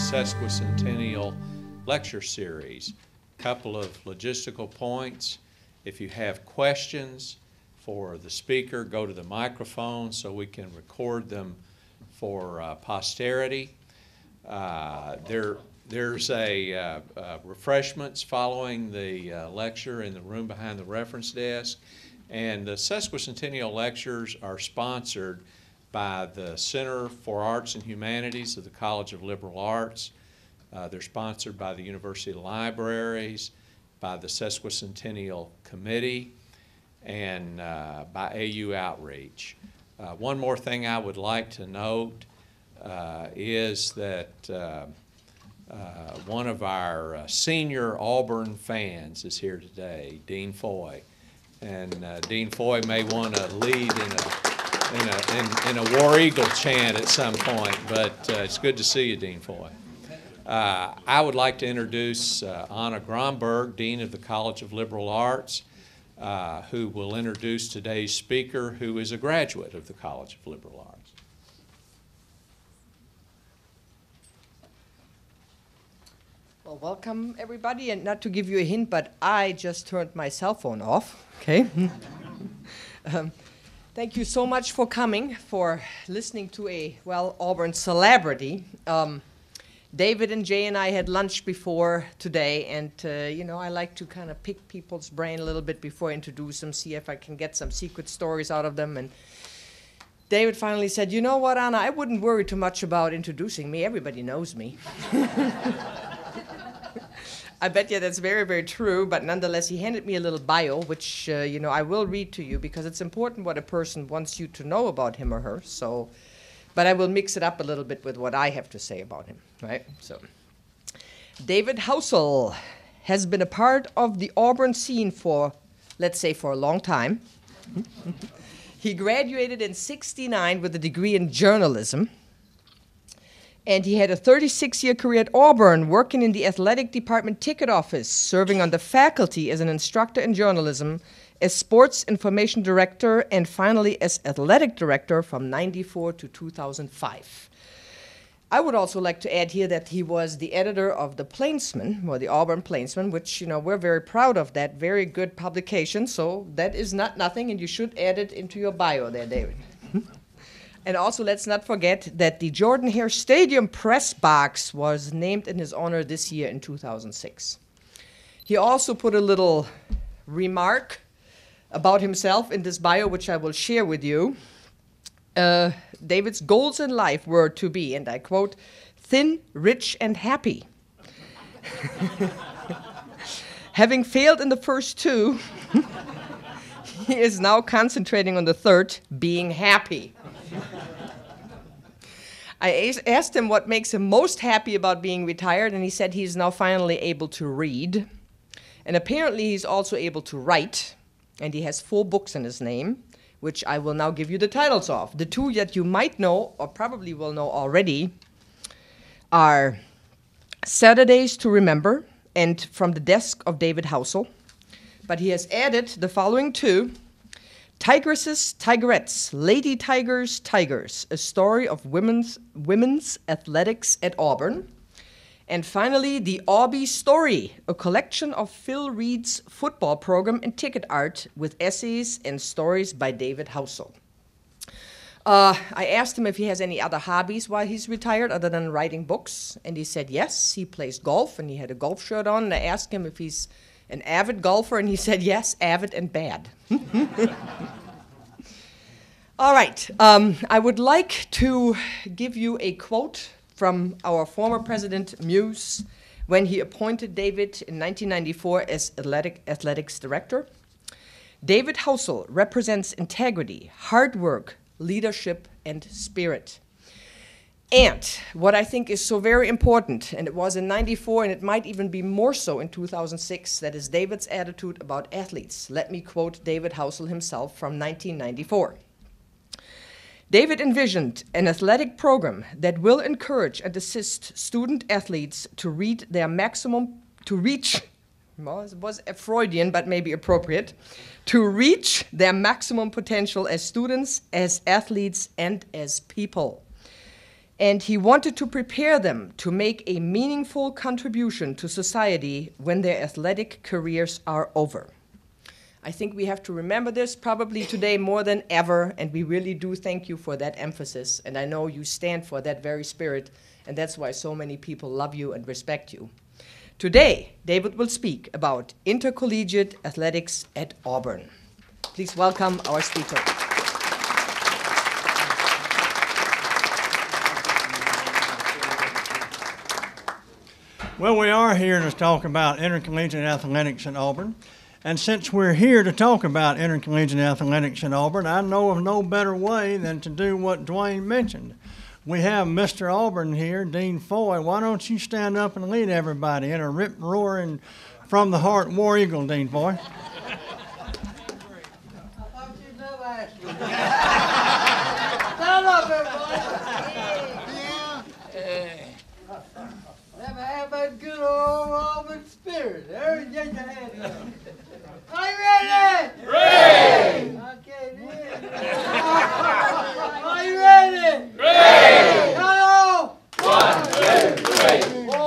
sesquicentennial lecture series. A couple of logistical points. If you have questions for the speaker, go to the microphone so we can record them for posterity. There's refreshments following the lecture in the room behind the reference desk. And the sesquicentennial lectures are sponsored by the Center for Arts and Humanities of the College of Liberal Arts. They're sponsored by the University Libraries, by the Sesquicentennial Committee, and by AU Outreach. One more thing I would like to note is that one of our senior Auburn fans is here today, Dean Foy. And Dean Foy may want to lead in a War Eagle chant at some point, but it's good to see you, Dean Foy. I would like to introduce Anna Gromberg, Dean of the College of Liberal Arts, who will introduce today's speaker, who is a graduate of the College of Liberal Arts. Well, welcome everybody, and not to give you a hint, but I just turned my cell phone off, okay? Thank you so much for coming, for listening to a, well, Auburn celebrity. David and Jay and I had lunch before today, and you know, I like to kind of pick people's brain a little bit before I introduce them, see if I can get some secret stories out of them. And David finally said, you know what, Anna, I wouldn't worry too much about introducing me. Everybody knows me. I bet you that's very, very true, but nonetheless, he handed me a little bio, which, you know, I will read to you because it's important what a person wants you to know about him or her. So, but I will mix it up a little bit with what I have to say about him, right? So, David Housel has been a part of the Auburn scene for, let's say, for a long time. He graduated in '69 with a degree in journalism. And he had a 36-year career at Auburn, working in the athletic department ticket office, serving on the faculty as an instructor in journalism, as sports information director, and finally as athletic director from '94 to 2005. I would also like to add here that he was the editor of the Plainsman, or the Auburn Plainsman, which, you know, we're very proud of that, very good publication, so that is not nothing, and you should add it into your bio there, David. And also, let's not forget that the Jordan-Hare Stadium press box was named in his honor this year in 2006. He also put a little remark about himself in this bio, which I will share with you. David's goals in life were to be, and I quote, thin, rich, and happy. Having failed in the first two, he is now concentrating on the third, being happy. I asked him what makes him most happy about being retired, and he said he's now finally able to read. And apparently he's also able to write, and he has 4 books in his name, which I will now give you the titles of. The 2 that you might know, or probably will know already, are Saturdays to Remember and From the Desk of David Housel. But he has added the following 2. Tigresses, Tigerettes, Lady Tigers, Tigers, a story of women's athletics at Auburn. And finally, The Aubie Story, a collection of Phil Reed's football program and ticket art with essays and stories by David Housel. I asked him if he has any other hobbies while he's retired other than writing books, and he said yes, he plays golf, and he had a golf shirt on, and I asked him if he's an avid golfer, and he said yes, avid and bad. All right, I would like to give you a quote from our former president, Muse, when he appointed David in 1994 as athletics director. David Housel represents integrity, hard work, leadership, and spirit. And what I think is so very important, and it was in '94, and it might even be more so in 2006, that is David's attitude about athletes. Let me quote David Housel himself from 1994. David envisioned an athletic program that will encourage and assist student athletes to reach, well, it was a Freudian, but maybe appropriate, to reach their maximum potential as students, as athletes, and as people. And he wanted to prepare them to make a meaningful contribution to society when their athletic careers are over. I think we have to remember this probably today more than ever, and we really do thank you for that emphasis. And I know you stand for that very spirit, and that's why so many people love you and respect you. Today, David will speak about intercollegiate athletics at Auburn. Please welcome our speaker. Well, we are here to talk about intercollegiate athletics at Auburn. And since we're here to talk about intercollegiate athletics at Auburn, I know of no better way than to do what Dwayne mentioned. We have Mr. Auburn here, Dean Foy. Why don't you stand up and lead everybody in a rip-roaring from the heart War Eagle, Dean Foy? I thought you'd never ask me. Stand up, everybody. Never have that good old Auburn spirit. There, get your hand up. Are you ready? Ready! Okay, then. Are you ready? Ready! Hello! 1, 2, 3, 4.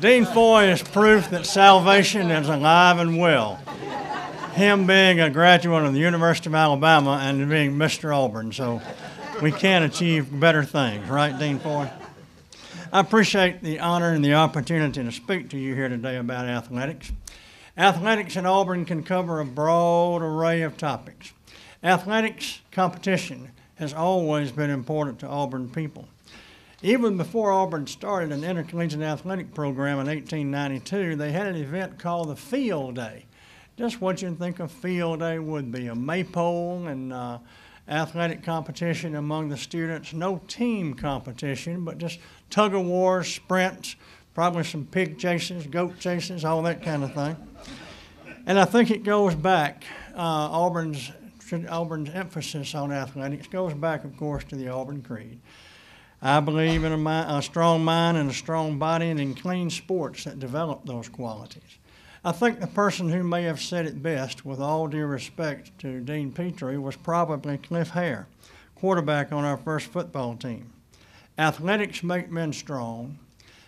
Dean Foy is proof that salvation is alive and well. Him being a graduate of the University of Alabama and being Mr. Auburn, so we can't achieve better things, right, Dean Foy? I appreciate the honor and the opportunity to speak to you here today about athletics. Athletics at Auburn can cover a broad array of topics. Athletics competition has always been important to Auburn people. Even before Auburn started an intercollegiate athletic program in 1892, they had an event called the Field Day. Just what you think a field day would be, a maypole and athletic competition among the students. No team competition, but just tug-of-wars, sprints, probably some pig chases, goat chases, all that kind of thing. And I think it goes back, Auburn's emphasis on athletics goes back, of course, to the Auburn Creed. I believe in a strong mind and a strong body and in clean sports that develop those qualities. I think the person who may have said it best, with all due respect to Dean Petrie, was probably Cliff Hare, quarterback on our first football team. Athletics make men strong,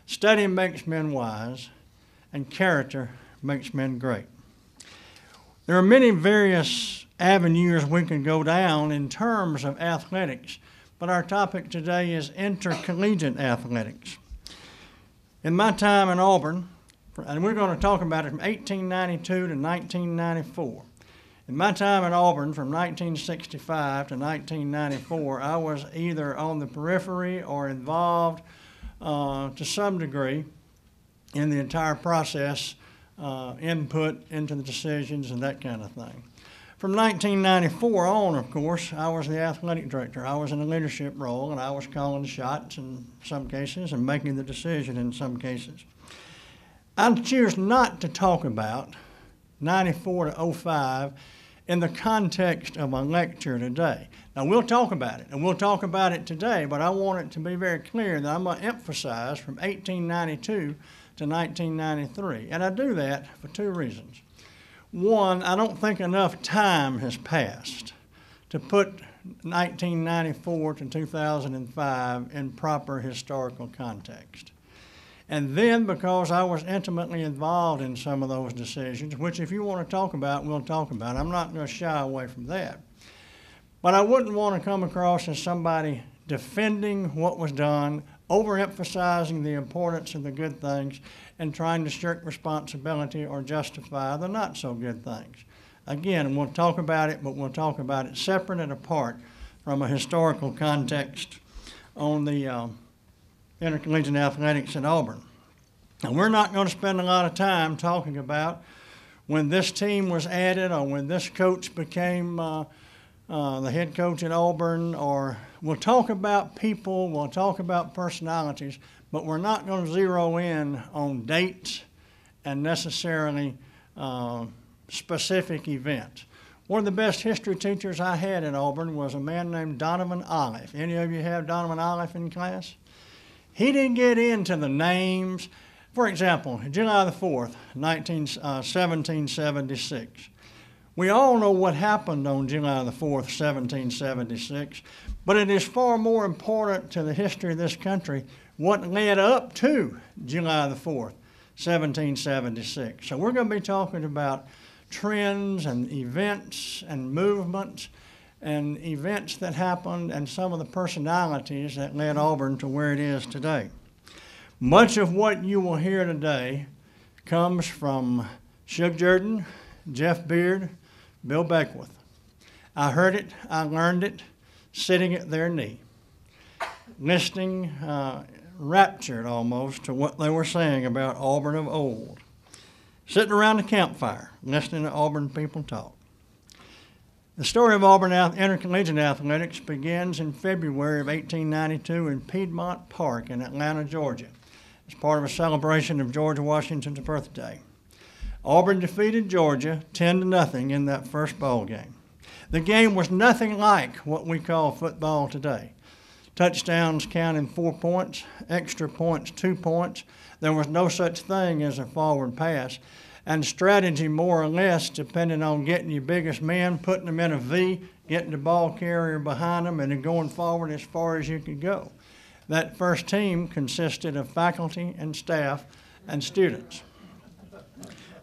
study makes men wise, and character makes men great. There are many various avenues we can go down in terms of athletics, but our topic today is intercollegiate athletics. In my time in Auburn, and we're going to talk about it from 1892 to 1994. In my time at Auburn, from 1965 to 1994, I was either on the periphery or involved to some degree in the entire process, input into the decisions and that kind of thing. From 1994 on, of course, I was the athletic director. I was in a leadership role, and I was calling the shots in some cases and making the decision in some cases. I choose not to talk about 94 to 05 in the context of my lecture today. Now, we'll talk about it, and we'll talk about it today, but I want it to be very clear that I'm going to emphasize from 1892 to 1993, and I do that for two reasons. One, I don't think enough time has passed to put 1994 to 2005 in proper historical context. And then because I was intimately involved in some of those decisions, which if you want to talk about, we'll talk about. I'm not going to shy away from that. But I wouldn't want to come across as somebody defending what was done, overemphasizing the importance of the good things, and trying to shirk responsibility or justify the not so good things. Again, we'll talk about it, but we'll talk about it separate and apart from a historical context on the intercollegiate athletics at Auburn. And we're not going to spend a lot of time talking about when this team was added or when this coach became the head coach at Auburn, or we'll talk about people, we'll talk about personalities, but we're not going to zero in on dates and necessarily specific events. One of the best history teachers I had at Auburn was a man named Donovan Olive. Any of you have Donovan Olive in class? He didn't get into the names For example, July the 4th, 1776. We all know what happened on July the 4th, 1776, but it is far more important to the history of this country what led up to July the 4th, 1776. So we're going to be talking about trends and events and movements and events that happened and some of the personalities that led Auburn to where it is today. Much of what you will hear today comes from Shug Jordan, Jeff Beard, Bill Beckwith. I heard it, I learned it, sitting at their knee, listening, raptured almost to what they were saying about Auburn of old, sitting around the campfire, listening to Auburn people talk. The story of Auburn Intercollegiate Athletics begins in February of 1892 in Piedmont Park in Atlanta, Georgia, as part of a celebration of George Washington's birthday. Auburn defeated Georgia 10-0 in that first ball game. The game was nothing like what we call football today. Touchdowns counting 4 points, extra points 2 points. There was no such thing as a forward pass. And strategy, more or less, depending on getting your biggest men, putting them in a V, getting the ball carrier behind them, and then going forward as far as you could go. That first team consisted of faculty and staff and students.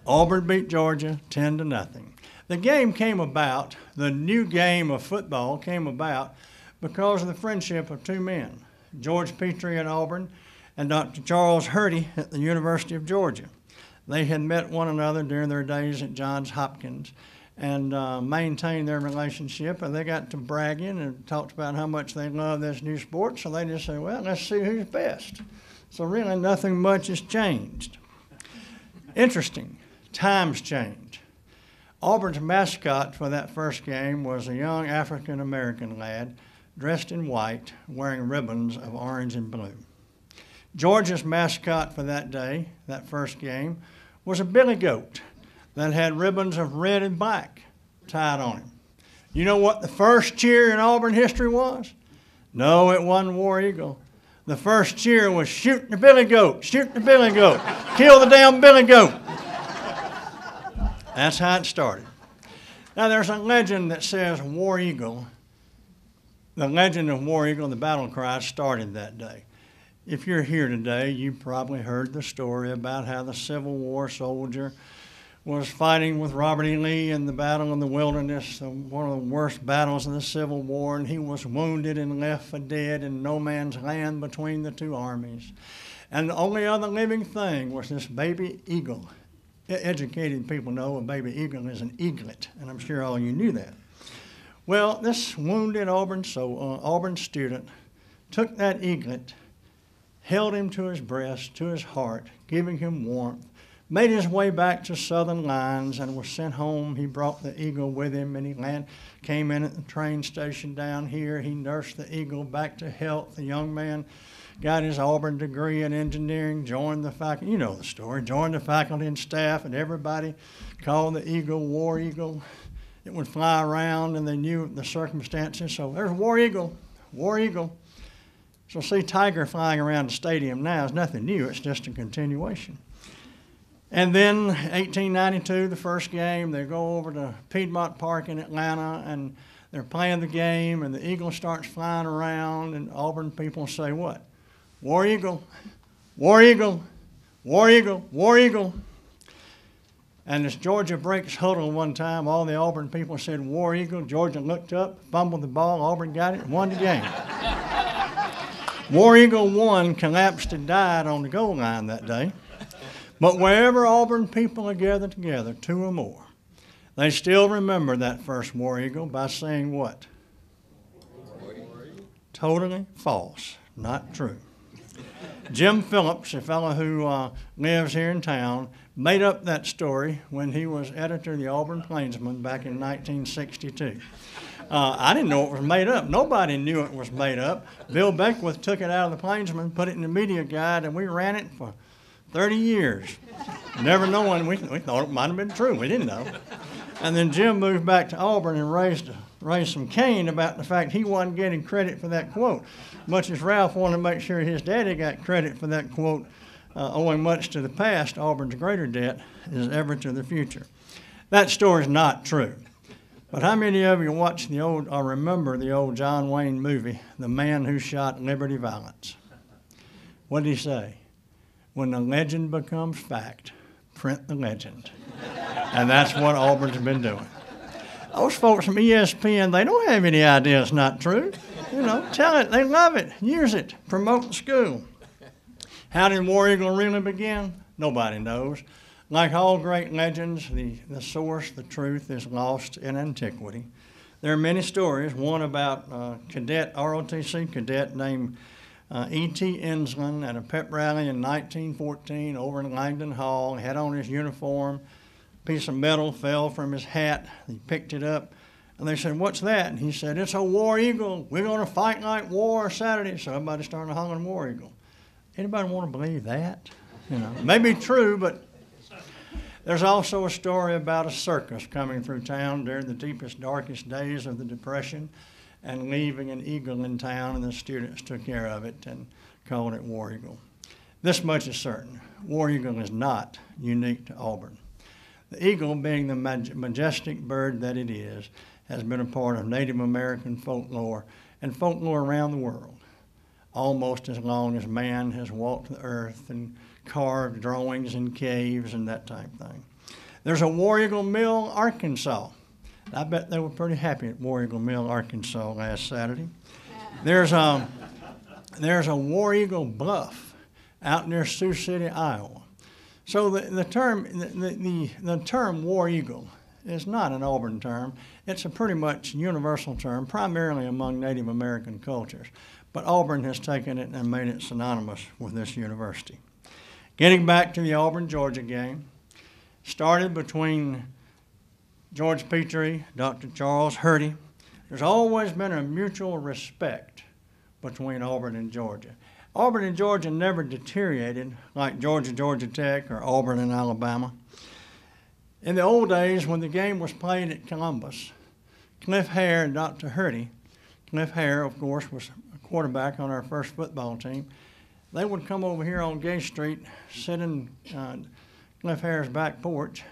Auburn beat Georgia 10-0. The game came about, the new game of football came about because of the friendship of two men, George Petrie at Auburn and Dr. Charles Hurdy at the University of Georgia. They had met one another during their days at Johns Hopkins and maintained their relationship, and they got to bragging and talked about how much they love this new sport, so they just said, well, let's see who's best. So really nothing much has changed. Interesting, times change. Auburn's mascot for that first game was a young African-American lad dressed in white, wearing ribbons of orange and blue. Georgia's mascot for that day, that first game, was a billy goat that had ribbons of red and black tied on him. You know what the first cheer in Auburn history was? No, it wasn't War Eagle. The first cheer was shoot the billy goat, shoot the billy goat, kill the damn billy goat. That's how it started. Now there's a legend that says War Eagle. The legend of War Eagle, the battle cry, started that day. If you're here today, you probably heard the story about how the Civil War soldier was fighting with Robert E. Lee in the Battle in the Wilderness, one of the worst battles in the Civil War, and he was wounded and left for dead in no man's land between the two armies. And the only other living thing was this baby eagle. Educated people know a baby eagle is an eaglet, and I'm sure all you knew that. Well, this wounded Auburn student took that eaglet, held him to his breast, to his heart, giving him warmth, made his way back to Southern lines and was sent home. He brought the eagle with him, and he came in at the train station down here. He nursed the eagle back to health. The young man got his Auburn degree in engineering, joined the faculty, you know the story, joined the faculty and staff, and everybody called the eagle War Eagle. It would fly around, and they knew the circumstances. So there's War Eagle, War Eagle. So see Tiger flying around the stadium now is nothing new. It's just a continuation. And then 1892, the first game, they go over to Piedmont Park in Atlanta, and they're playing the game, and the eagle starts flying around, and Auburn people say what? War Eagle, War Eagle, War Eagle, War Eagle. And as Georgia breaks huddle one time, all the Auburn people said War Eagle. Georgia looked up, fumbled the ball, Auburn got it, and won the game. War Eagle won, collapsed and died on the goal line that day. But wherever Auburn people are gathered together, two or more, they still remember that first War Eagle by saying what? Totally false, not true. Jim Phillips, a fellow who lives here in town, made up that story when he was editor of the Auburn Plainsman back in 1962. I didn't know it was made up. Nobody knew it was made up. Bill Beckwith took it out of the Plainsman, put it in the media guide, and we ran it for 30 years. Never knowing, we thought it might have been true. We didn't know. And then Jim moved back to Auburn and raised some cane about the fact he wasn't getting credit for that quote, much as Ralph wanted to make sure his daddy got credit for that quote owing much to the past, Auburn's greater debt is ever to the future. That story is not true. But how many of you watched the old, or remember the old John Wayne movie, The Man Who Shot Liberty Valance? What did he say? When the legend becomes fact, print the legend. And that's what Auburn's been doing. Those folks from ESPN, they don't have any idea it's not true. You know, tell it, they love it, use it, promote the school. How did War Eagle really begin? Nobody knows. Like all great legends, the source, the truth is lost in antiquity. There are many stories, one about ROTC cadet named E.T. Insland at a pep rally in 1914 over in Langdon Hall. He had on his uniform, a piece of metal fell from his hat. He picked it up, and they said, "What's that?" And he said, "It's a War Eagle. We're going to fight like war Saturday." So everybody started hollering War Eagle. Anybody want to believe that? You know, maybe true, but there's also a story about a circus coming through town during the deepest, darkest days of the Depression and leaving an eagle in town, and the students took care of it and called it War Eagle. This much is certain. War Eagle is not unique to Auburn. The eagle, being the majestic bird that it is, has been a part of Native American folklore and folklore around the world, almost as long as man has walked the earth and carved drawings in caves and that type of thing. There's a War Eagle Mill, Arkansas. I bet they were pretty happy at War Eagle Mill, Arkansas last Saturday. There's a War Eagle Bluff out near Sioux City, Iowa. So the term War Eagle is not an Auburn term. It's a pretty much universal term, primarily among Native American cultures. But Auburn has taken it and made it synonymous with this university. Getting back to the Auburn-Georgia game, started between George Petrie, Dr. Charles Hurdy. There's always been a mutual respect between Auburn and Georgia. Auburn and Georgia never deteriorated like Georgia, Georgia Tech, or Auburn and Alabama. In the old days, when the game was played at Columbus, Cliff Hare and Dr. Hurdy, Cliff Hare, of course, was a quarterback on our first football team, they would come over here on Gay Street, sit in Cliff Hare's back porch,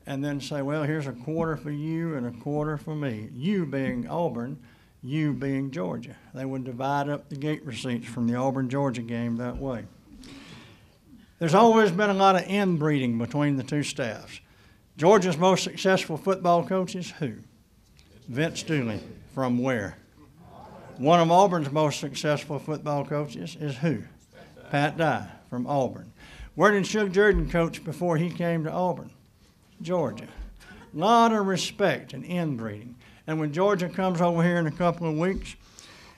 and then say, "Well, here's a quarter for you and a quarter for me." You being Auburn, you being Georgia. They would divide up the gate receipts from the Auburn-Georgia game that way. There's always been a lot of inbreeding between the two staffs. Georgia's most successful football coach is who? Vince Dooley. From where? One of Auburn's most successful football coaches is who? Pat Dye from Auburn. Where did Shug Jordan coach before he came to Auburn? Georgia. A lot of respect and inbreeding. And when Georgia comes over here in a couple of weeks,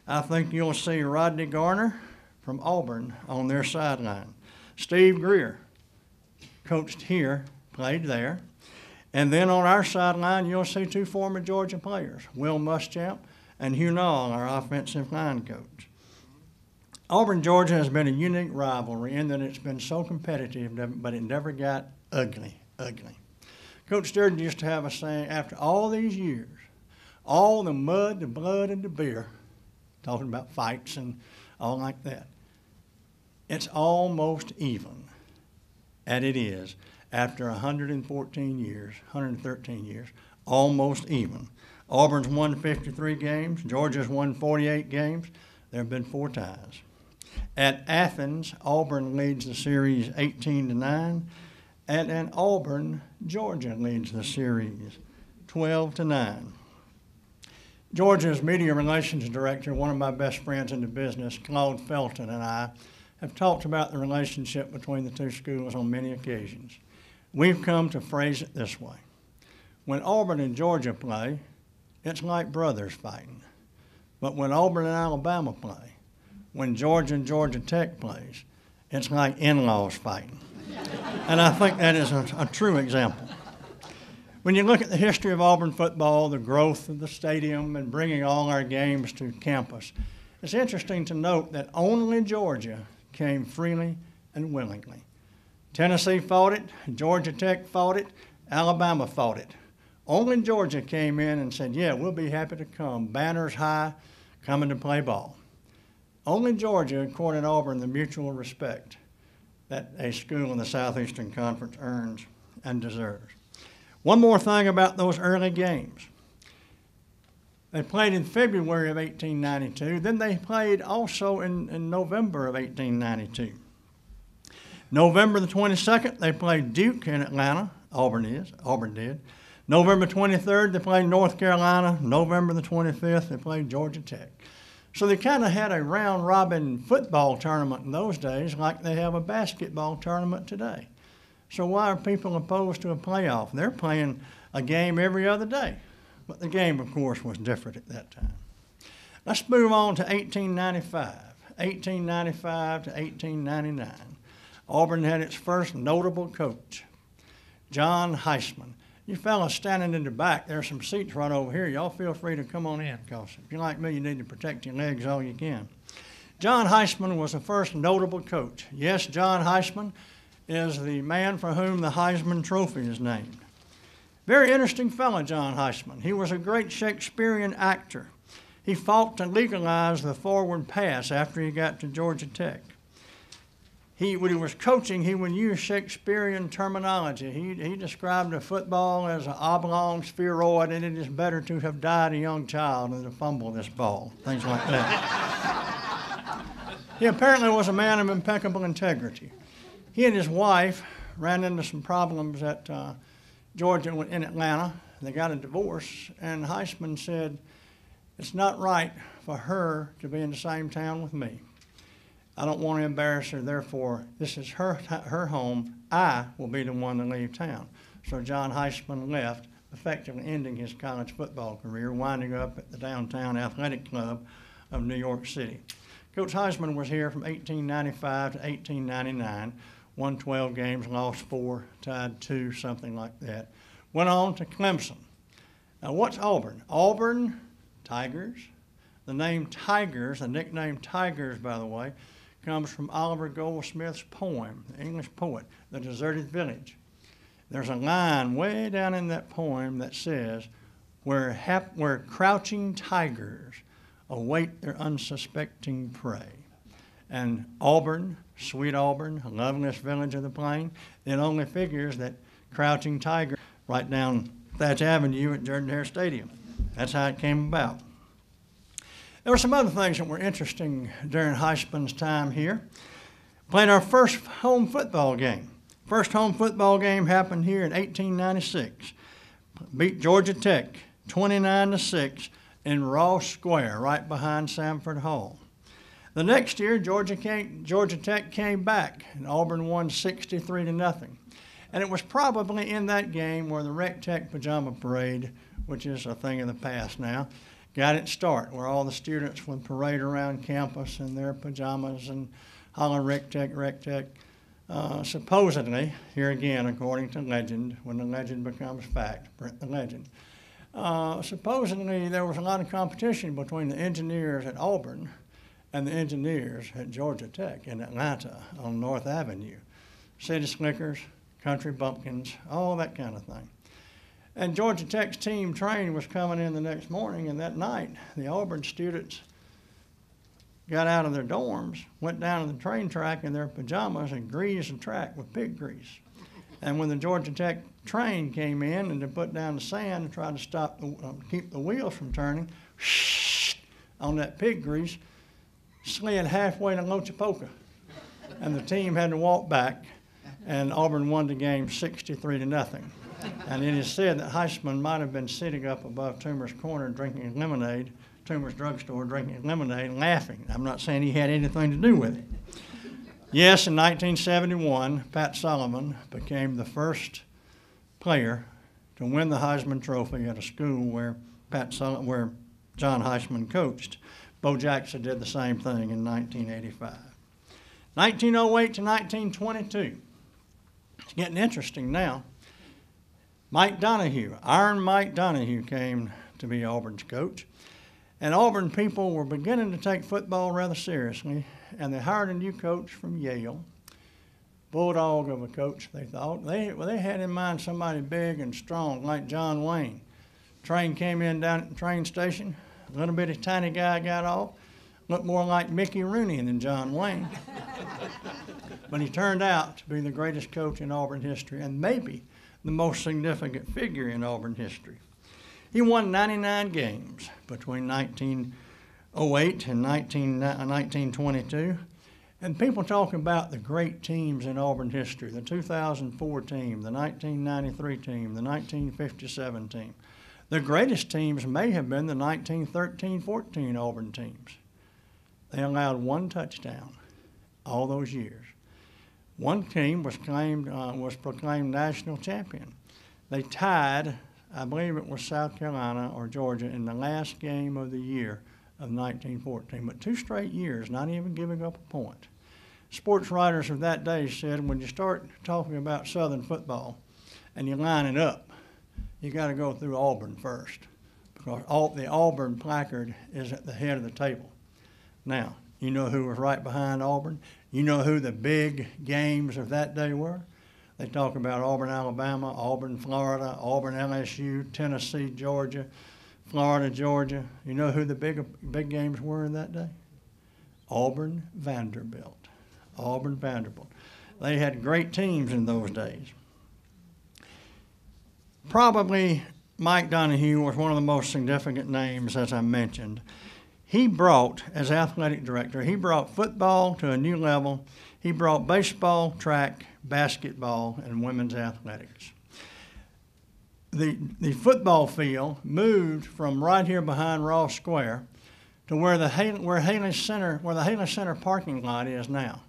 I think you'll see Rodney Garner from Auburn on their sideline. Steve Greer coached here, played there. And then on our sideline, you'll see two former Georgia players, Will Muschamp and Hugh Nall, our offensive line coach. Auburn-Georgia has been a unique rivalry in that it's been so competitive, but it never got ugly. Coach Sturgeon used to have a saying, after all these years, all the mud, the blood, and the beer, talking about fights and all like that, it's almost even, and it is, after 113 years, almost even. Auburn's won 53 games, Georgia's won 48 games. There have been 4 ties. At Athens, Auburn leads the series 18-9. And in Auburn, Georgia leads the series 12-9. Georgia's media relations director, one of my best friends in the business, Claude Felton, and I have talked about the relationship between the two schools on many occasions. We've come to phrase it this way. When Auburn and Georgia play, it's like brothers fighting. But when Auburn and Alabama play, when Georgia and Georgia Tech plays, it's like in-laws fighting. And I think that is a true example. When you look at the history of Auburn football, the growth of the stadium, and bringing all our games to campus, it's interesting to note that only Georgia came freely and willingly. Tennessee fought it, Georgia Tech fought it, Alabama fought it. Only Georgia came in and said, "Yeah, we'll be happy to come, banners high, coming to play ball." Only Georgia accorded Auburn the mutual respect that a school in the Southeastern Conference earns and deserves. One more thing about those early games. They played in February of 1892. Then they played also in November of 1892. November the 22nd, they played Duke in Atlanta. Auburn did. November 23rd, they played North Carolina. November the 25th, they played Georgia Tech. So they kind of had a round-robin football tournament in those days like they have a basketball tournament today. So why are people opposed to a playoff? They're playing a game every other day. But the game, of course, was different at that time. Let's move on to 1895. 1895 to 1899. Auburn had its first notable coach, John Heisman. You fellas standing in the back, there's some seats right over here. Y'all feel free to come on in, because if you're like me, you need to protect your legs all you can. John Heisman was the first notable coach. Yes, John Heisman is the man for whom the Heisman Trophy is named. Very interesting fellow, John Heisman. He was a great Shakespearean actor. He fought to legalize the forward pass after he got to Georgia Tech. When he was coaching, he would use Shakespearean terminology. He described a football as an oblong spheroid, and it is better to have died a young child than to fumble this ball, things like that. He apparently was a man of impeccable integrity. He and his wife ran into some problems at Georgia in Atlanta. They got a divorce, and Heisman said, "It's not right for her to be in the same town with me. I don't want to embarrass her, therefore, this is her home. I will be the one to leave town." So John Heisman left, effectively ending his college football career, winding up at the Downtown Athletic Club of New York City. Coach Heisman was here from 1895 to 1899, won 12 games, lost 4, tied 2, something like that. Went on to Clemson. Now, what's Auburn? Auburn Tigers. The name Tigers, the nickname Tigers, by the way, comes from Oliver Goldsmith's poem, the English poet, The Deserted Village. There's a line way down in that poem that says, where crouching tigers await their unsuspecting prey. And Auburn, sweet Auburn, loveliest village of the plain, it only figures that crouching tiger right down Thatch Avenue at Jordan-Hare Stadium. That's how it came about. There were some other things that were interesting during Heisman's time here. Played our first home football game. First home football game happened here in 1896. Beat Georgia Tech 29-6 in Ross Square, right behind Sanford Hall. The next year, Georgia Tech came back, and Auburn won 63-0. And it was probably in that game where the Rec Tech Pajama Parade, which is a thing of the past now, got its start, where all the students would parade around campus in their pajamas and holler Rec Tech, Rec Tech. Supposedly, here again, according to legend, when the legend becomes fact, print the legend. Supposedly, there was a lot of competition between the engineers at Auburn and the engineers at Georgia Tech in Atlanta on North Avenue. City slickers, country bumpkins, all that kind of thing. And Georgia Tech's team train was coming in the next morning, and that night, the Auburn students got out of their dorms, went down to the train track in their pajamas and greased the track with pig grease. And when the Georgia Tech train came in and they put down the sand and tried to keep the wheels from turning, on that pig grease, slid halfway to Lochapoka. And the team had to walk back, and Auburn won the game 63-0. And it is said that Heisman might have been sitting up above Toomer's Corner drinking lemonade, Toomer's drugstore drinking lemonade, laughing. I'm not saying he had anything to do with it. Yes, in 1971, Pat Sullivan became the first player to win the Heisman Trophy at a school where John Heisman coached. Bo Jackson did the same thing in 1985. 1908 to 1922. It's getting interesting now. Mike Donahue, Iron Mike Donahue, came to be Auburn's coach. And Auburn people were beginning to take football rather seriously, and they hired a new coach from Yale. Bulldog of a coach, they thought. They had in mind somebody big and strong like John Wayne. Train came in down at the train station. A little bitty tiny guy got off. Looked more like Mickey Rooney than John Wayne. but he turned out to be the greatest coach in Auburn history and maybe the most significant figure in Auburn history. He won 99 games between 1908 and 1922. And people talk about the great teams in Auburn history, the 2004 team, the 1993 team, the 1957 team. The greatest teams may have been the 1913-14 Auburn teams. They allowed one touchdown all those years. One team was proclaimed national champion. They tied, I believe it was South Carolina or Georgia, in the last game of the year of 1914, but 2 straight years, not even giving up a point. Sports writers of that day said when you start talking about Southern football and you line it up, you got to go through Auburn first, because the Auburn placard is at the head of the table. Now, you know who was right behind Auburn? You know who the big games of that day were? They talk about Auburn, Alabama, Auburn, Florida, Auburn, LSU, Tennessee, Georgia, Florida, Georgia. You know who the big games were in that day? Auburn, Vanderbilt. Auburn, Vanderbilt. They had great teams in those days. Probably Mike Donahue was one of the most significant names, as I mentioned. He brought, as athletic director, he brought football to a new level. He brought baseball, track, basketball, and women's athletics. The football field moved from right here behind Ross Square to where the Haley Center parking lot is now.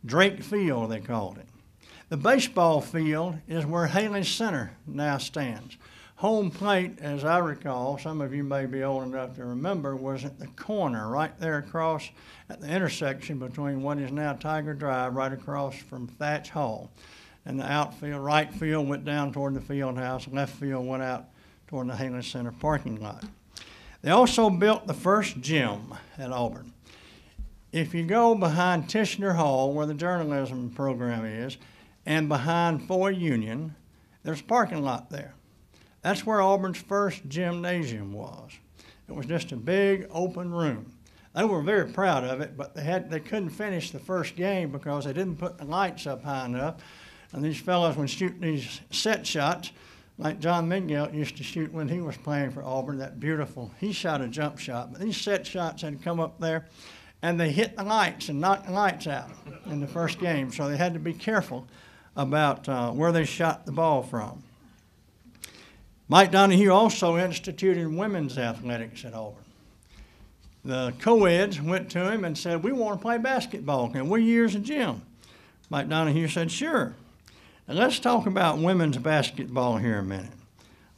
Drake Field, they called it. The baseball field is where Haley Center now stands. Home plate, as I recall, some of you may be old enough to remember, was at the corner, right there across at the intersection between what is now Tiger Drive, right across from Thatch Hall. And the outfield, right field went down toward the field house, left field went out toward the Haley Center parking lot. They also built the first gym at Auburn. If you go behind Tishner Hall, where the journalism program is, and behind Ford Union, there's a parking lot there. That's where Auburn's first gymnasium was. It was just a big open room. They were very proud of it, but they couldn't finish the first game because they didn't put the lights up high enough. And these fellows would shoot these set shots, like John Mingelt used to shoot when he was playing for Auburn, that beautiful, he shot a jump shot, but these set shots had come up there, and they hit the lights and knocked the lights out in the first game, so they had to be careful about where they shot the ball from. Mike Donahue also instituted women's athletics at Auburn. The co-eds went to him and said, "We want to play basketball. Can we use a gym?" Mike Donahue said, "Sure." And let's talk about women's basketball here a minute.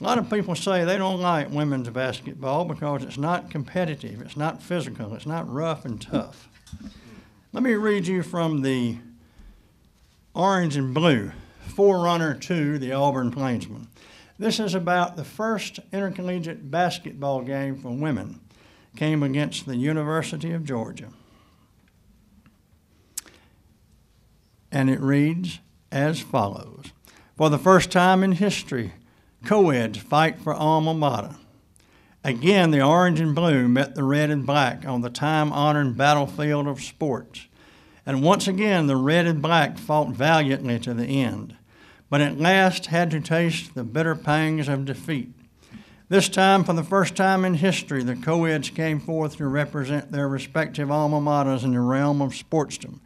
A lot of people say they don't like women's basketball because it's not competitive, it's not physical, it's not rough and tough. Let me read you from the Orange and Blue, forerunner to the Auburn Plainsman. This is about the first intercollegiate basketball game for women. Came against the University of Georgia. And it reads as follows. For the first time in history, co-eds fight for alma mater. Again, the orange and blue met the red and black on the time-honored battlefield of sports. And once again, the red and black fought valiantly to the end, but at last had to taste the bitter pangs of defeat. This time, for the first time in history, the co-eds came forth to represent their respective alma maters in the realm of sportsdom.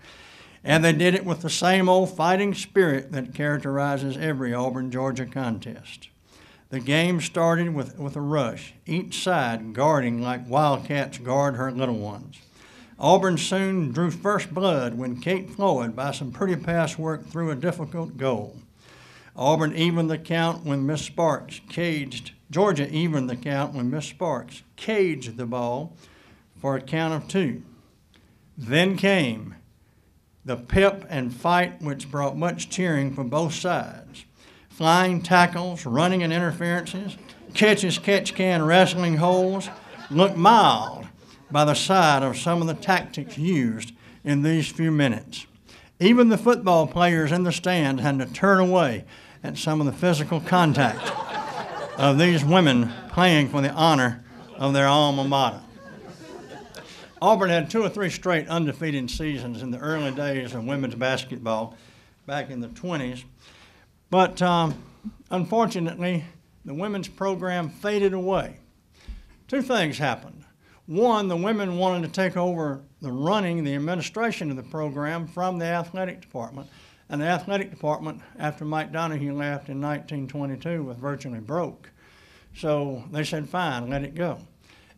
And they did it with the same old fighting spirit that characterizes every Auburn, Georgia contest. The game started with a rush, each side guarding like wildcats guard her little ones. Auburn soon drew first blood when Kate Floyd, by some pretty pass work, threw a difficult goal. Auburn evened the count when Miss Sparks caged. Georgia evened the count when Miss Sparks caged the ball for a count of 2. Then came the pep and fight which brought much cheering from both sides. Flying tackles, running and interferences, catch-can wrestling holes looked mild by the side of some of the tactics used in these few minutes. Even the football players in the stand had to turn away at some of the physical contact of these women playing for the honor of their alma mater. Auburn had 2 or 3 straight undefeated seasons in the early days of women's basketball back in the 20s. But unfortunately, the women's program faded away. 2 things happened. One, the women wanted to take over the running, the administration of the program from the athletic department. And the athletic department, after Mike Donahue left in 1922, was virtually broke. So they said, fine, let it go.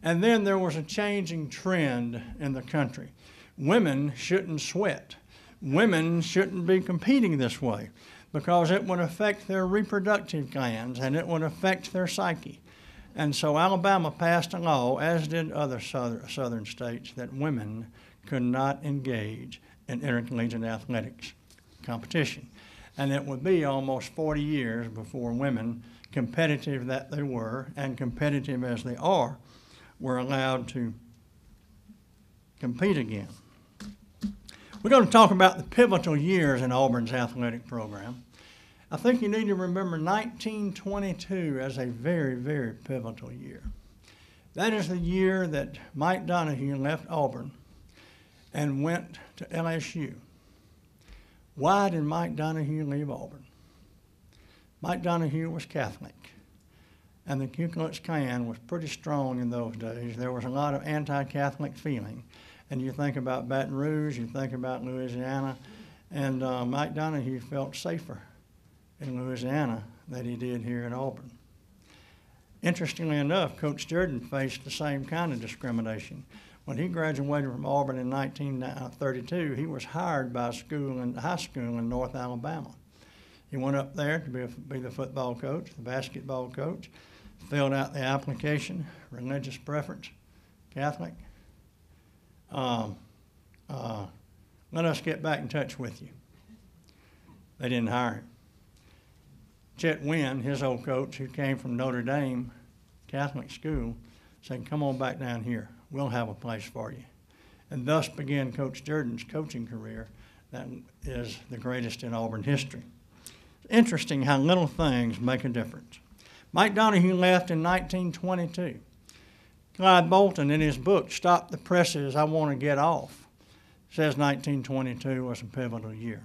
And then there was a changing trend in the country. Women shouldn't sweat. Women shouldn't be competing this way because it would affect their reproductive glands and it would affect their psyche. And so Alabama passed a law, as did other southern states, that women could not engage in intercollegiate athletics competition. And it would be almost 40 years before women, competitive that they were and competitive as they are, were allowed to compete again. We're going to talk about the pivotal years in Auburn's athletic program. I think you need to remember 1922 as a very, very pivotal year. That is the year that Mike Donahue left Auburn and went to LSU. Why did Mike Donahue leave Auburn? Mike Donahue was Catholic, and the Ku Klux Klan was pretty strong in those days. There was a lot of anti-Catholic feeling. And you think about Baton Rouge, you think about Louisiana, and Mike Donahue felt safer in Louisiana than he did here at Auburn. Interestingly enough, Coach Jordan faced the same kind of discrimination. When he graduated from Auburn in 1932, he was hired by a high school in North Alabama. He went up there to be the football coach, the basketball coach, filled out the application, religious preference, Catholic. Let us get back in touch with you. They didn't hire him. Chet Wynn, his old coach, who came from Notre Dame Catholic school, said, come on back down here. We'll have a place for you. And thus began Coach Jordan's coaching career that is the greatest in Auburn history. It's interesting how little things make a difference. Mike Donahue left in 1922. Clyde Bolton, in his book, Stop the Presses, I Want to Get Off, says 1922 was a pivotal year.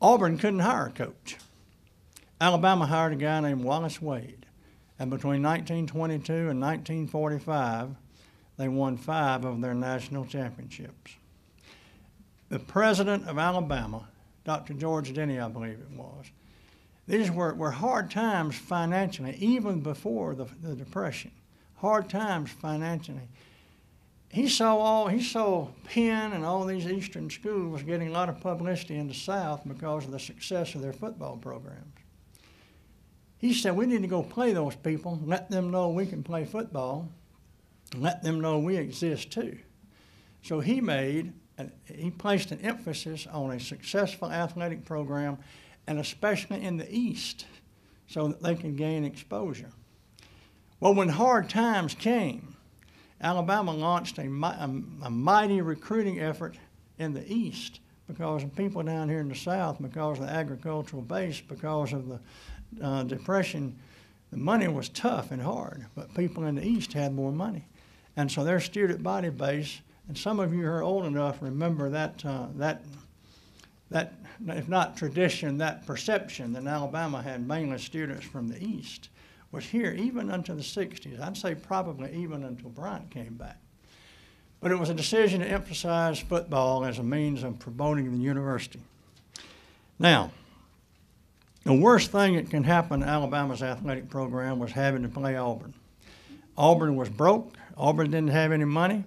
Auburn couldn't hire a coach. Alabama hired a guy named Wallace Wade, and between 1922 and 1945, they won 5 of their national championships. The president of Alabama, Dr. George Denny, I believe it was, these were hard times financially, even before the Depression. Hard times financially. He saw Penn and all these eastern schools getting a lot of publicity in the South because of the success of their football programs. He said, we need to go play those people, let them know we can play football, and let them know we exist too. So he placed an emphasis on a successful athletic program, and especially in the East, so that they can gain exposure. Well, when hard times came, Alabama launched a mighty recruiting effort in the East because of people down here in the South, because of the agricultural base, because of the Depression. The money was tough and hard, but people in the East had more money. And so their student body base, and some of you who are old enough remember that if not tradition, that perception that Alabama had mainly students from the East, was here even until the 60s. I'd say probably even until Bryant came back. But it was a decision to emphasize football as a means of promoting the university. Now, the worst thing that can happen to Alabama's athletic program was having to play Auburn. Auburn was broke. Auburn didn't have any money.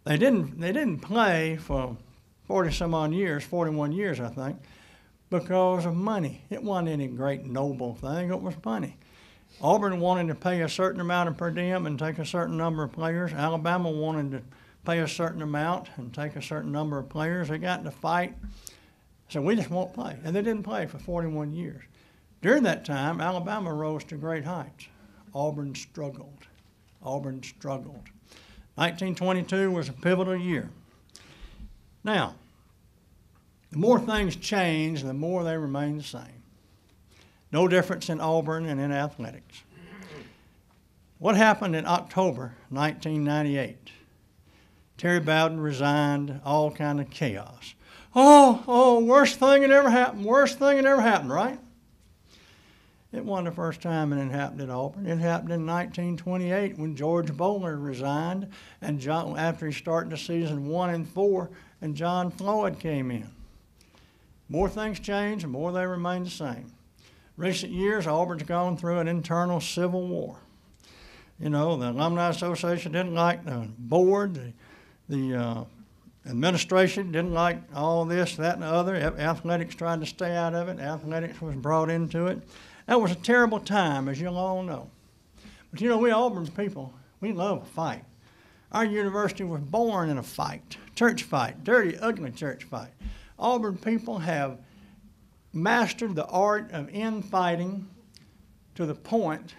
They didn't play for 40-some-odd years, 41 years, I think, because of money. It wasn't any great noble thing. It was money. Auburn wanted to pay a certain amount of per diem and take a certain number of players. Alabama wanted to pay a certain amount and take a certain number of players. They got in a fight, so we just won't play. And they didn't play for 41 years. During that time, Alabama rose to great heights. Auburn struggled. Auburn struggled. 1922 was a pivotal year. Now, the more things change, the more they remain the same. No difference in Auburn and in athletics. What happened in October 1998? Terry Bowden resigned, all kind of chaos. Oh, worst thing that ever happened, right? It wasn't the first time it happened at Auburn. It happened in 1928 when George Bowler resigned, and after he started the season 1-4, and John Floyd came in. More things changed, and more they remain the same. Recent years, Auburn's gone through an internal civil war. You know, the Alumni Association didn't like the board, the administration didn't like all this, that, and the other. Athletics tried to stay out of it. Athletics was brought into it. That was a terrible time, as you'll all know. But you know, we Auburn people, we love a fight. Our university was born in a fight, church fight, dirty, ugly church fight. Auburn people have mastered the art of infighting to the point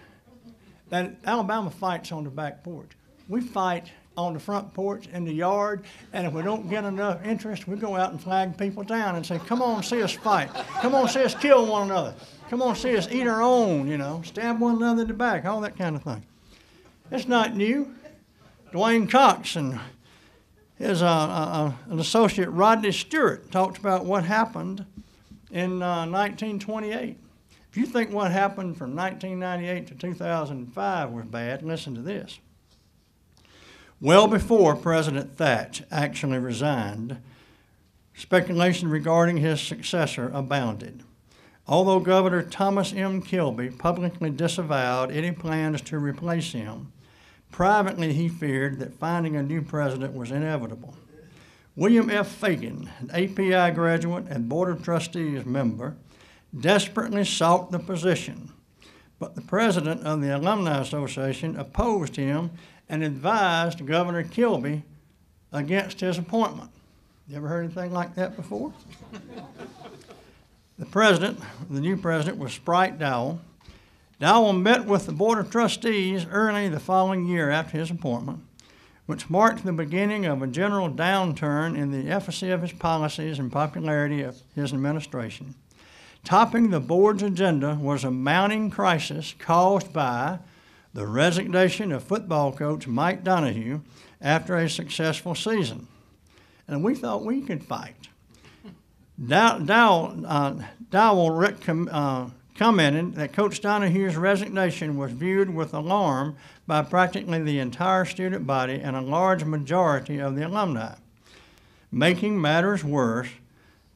that Alabama fights on the back porch. We fight on the front porch, in the yard, and if we don't get enough interest, we go out and flag people down and say, come on, see us fight. Come on, see us kill one another. Come on, see us eat our own, you know, stab one another in the back, all that kind of thing. It's not new. Dwayne Cox and his an associate, Rodney Stewart, talked about what happened in 1928. If you think what happened from 1998 to 2005 was bad, listen to this. Well before President Thatch actually resigned, speculation regarding his successor abounded. Although Governor Thomas M. Kilby publicly disavowed any plans to replace him, privately he feared that finding a new president was inevitable. William F. Fagan, an API graduate and Board of Trustees member, desperately sought the position, but the president of the Alumni Association opposed him and advised Governor Kilby against his appointment. You ever heard anything like that before? The new president, was Sprite Dowell. Dowell met with the Board of Trustees early the following year after his appointment, which marked the beginning of a general downturn in the efficacy of his policies and popularity of his administration. Topping the board's agenda was a mounting crisis caused by the resignation of football coach Mike Donahue after a successful season. And we thought we could fight. Dowell commented that Coach Donahue's resignation was viewed with alarm by practically the entire student body and a large majority of the alumni. Making matters worse,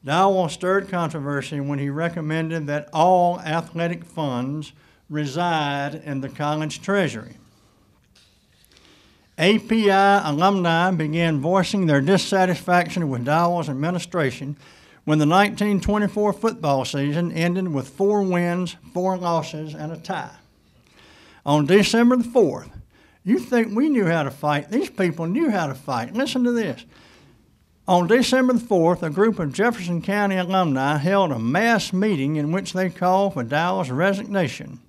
Dowell stirred controversy when he recommended that all athletic funds reside in the college treasury. API alumni began voicing their dissatisfaction with Dowell's administration when the 1924 football season ended with 4 wins, 4 losses, and a tie. On December the 4th, you think we knew how to fight? These people knew how to fight. Listen to this. On December the 4th, a group of Jefferson County alumni held a mass meeting in which they called for Dowell's resignation.